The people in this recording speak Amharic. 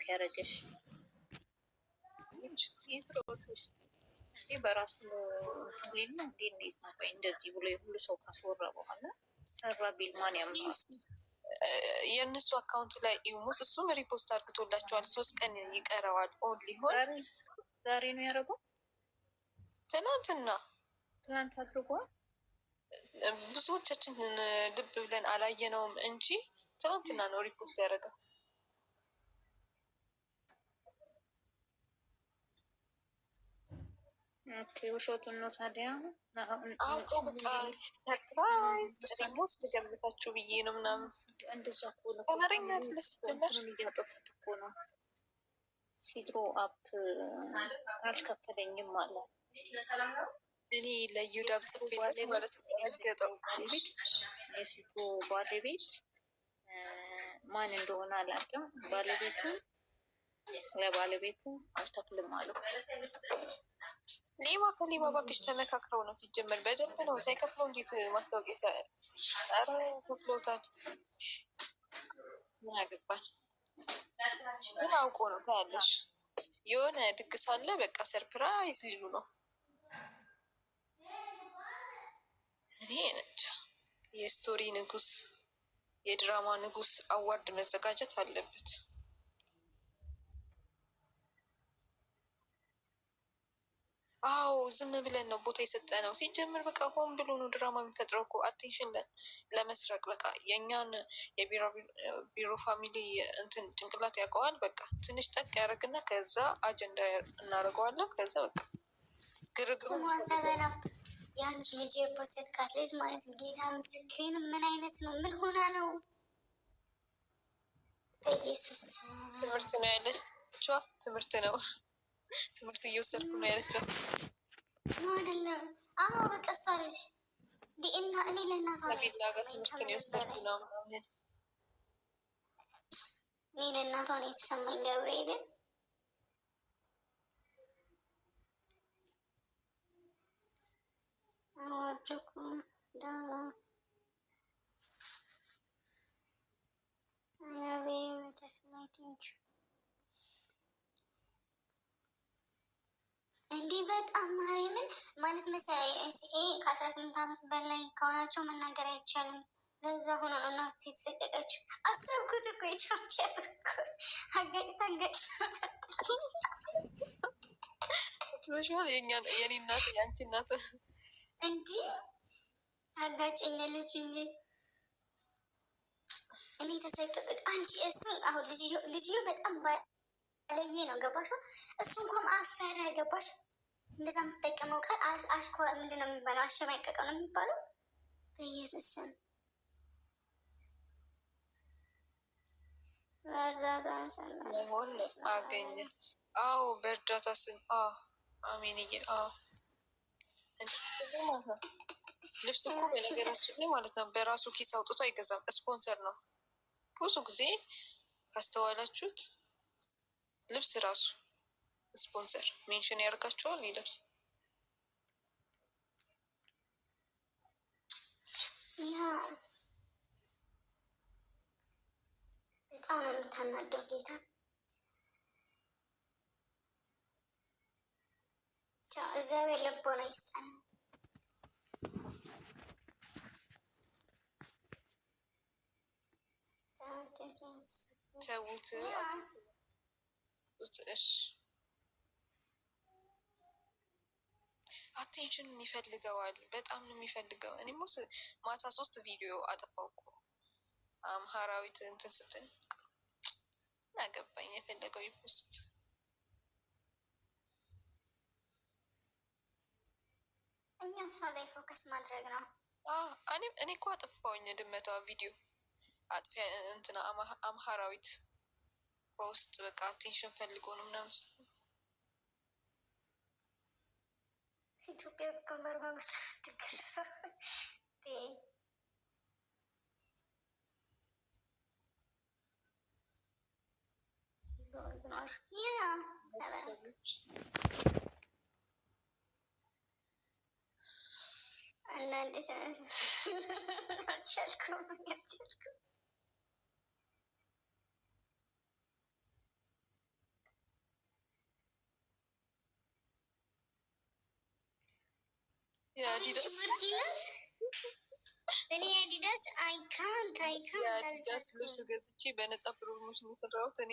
ብሎክ ያደረገሽ? በራሱ ትሌል ነው እንዴ? እንዴት ነው? ቆይ እንደዚህ ብሎ የሁሉ ሰው ካስወራ በኋላ ሰራ ቢል ማን ያምናል? የእነሱ አካውንት ላይ ኢሙስ እሱም ሪፖስት አርግቶላቸዋል። 3 ቀን ይቀረዋል ኦን ሊሆን። ዛሬ ነው ያደረገው? ትናንት አድርጓል። ብዙዎቻችን ልብ ብለን አላየነውም እንጂ ትናንትና ነው ሪፖስት ያደረገው። ውሾቱን ነው ታዲያ አውቀው በቃ ሰርፕራይዝ ሪፖስት ልገምታችሁ ብዬ ነው ምናምን። እንደዛ አማርኛ ልስጀመር እያጠፉት እኮ ነው። ሲድሮ አፕ አልከፈለኝም አለ። እኔ ለዩዳብ ጽፌ ማለት ገጠው የሲድሮ ባለቤት ማን እንደሆነ አላውቅም። ለባለቤቱ አልከፍልም አለው። ሌባ ከሌባ እባክሽ ተመካክረው ነው ሲጀመር። በደንብ ነው ሳይከፍለው እንዴት ማስታወቂያ ከፍሎታል። ምን አገባል? ምን አውቆ ነው ታያለሽ። የሆነ ድግስ አለ በቃ ሰርፕራይዝ ሊሉ ነው። እኔ ነች የስቶሪ ንጉስ፣ የድራማ ንጉስ አዋርድ መዘጋጀት አለበት። አዎ ዝም ብለን ነው ቦታ የሰጠ ነው። ሲጀምር በቃ ሆን ብሎ ነው ድራማ የሚፈጥረው እኮ አቴንሽን ለመስረቅ። በቃ የእኛን የቢሮ ፋሚሊ እንትን ጭንቅላት ያውቀዋል። በቃ ትንሽ ጠቅ ያደርግና ከዛ አጀንዳ እናደርገዋለን። ከዛ በቃ ግርግሩ ያንቺ ልጅ የፖስት ካትሌጅ ማለት ጌታ ምስክሬን ምን አይነት ነው? ምን ሆና ነው? በኢየሱስ ትምህርት ነው ያለች ትምህርት ነው ትምህርት እየወሰድኩ ነው ያለችው። አይደለም አዎ በቃ እሷ ልጅ ዲኤና እኔ ለእናቷ ጋር ትምህርት ነው የወሰድኩ ነው። እኔ ለእናቷ ነው የተሰማኝ። ገብርኤልን አዋጅኩ ዳራ አያቤ መተፍላይቲንግ እንዲህ በጣም ማርያምን ማለት መሰለኝ ከ18 ዓመት በላይ ከሆናቸው መናገር አይቻልም። ለዛ ሆኖ ነው እናቱ የተሰቀቀችው። አሰብኩት እኮ ኢትዮጵያ አጋጭ ስፔሻል የኔ እናት የአንቺ እናት እንዲህ አጋጨኛለች እንጂ እኔ ተሰቀቀች። አንቺ እሱ አሁን ልጅዮ በጣም ለየ ነው ገባሽ? እሱ እንኳን አፈረ ገባሽ? እንደዛ የምትጠቀመው ቃል አሽኮ ምንድን ነው የሚባለው? አሸማቀቀው ነው የሚባለው። በኢየሱስ ስም አገኘ። አዎ በእርዳታ ስም አሜንዬ። ልብስ እኮ በነገራችን ላይ ማለት ነው በራሱ ኪስ አውጥቶ አይገዛም። ስፖንሰር ነው ብዙ ጊዜ ካስተዋላችሁት ልብስ ራሱ ስፖንሰር ሜንሽን ያደርጋቸዋል። ይለብስ በጣም ነው የምታናደው ጌታ። እግዚአብሔር ልቦና ይስጠን። ተዉት። አቴንሽን ይፈልገዋል። በጣም ነው የሚፈልገው። እኔ ማታ 3 ቪዲዮ አጠፋው እኮ አምሃራዊት እንትን ስትል አገባኝ። የፈለገው ይፖስት። እኛ እሷ ላይ ፎከስ ማድረግ ነው። እኔ እኮ አጠፋውኝ ድመቷ ቪዲዮ አጥፊ እንትና አምሃራዊት በውስጥ በቃ አቴንሽን ፈልጎ ነው ምናምን ኢትዮጵያ ከመር በመትገለፈ አንዳንዴ አልቻልኩም የአዲዳስ እኔ የአዲዳስ አይካንት የአዲዳስ ልብስ ገዝቼ በነፃ ፕሮሞሽን የሰራሁት እኔ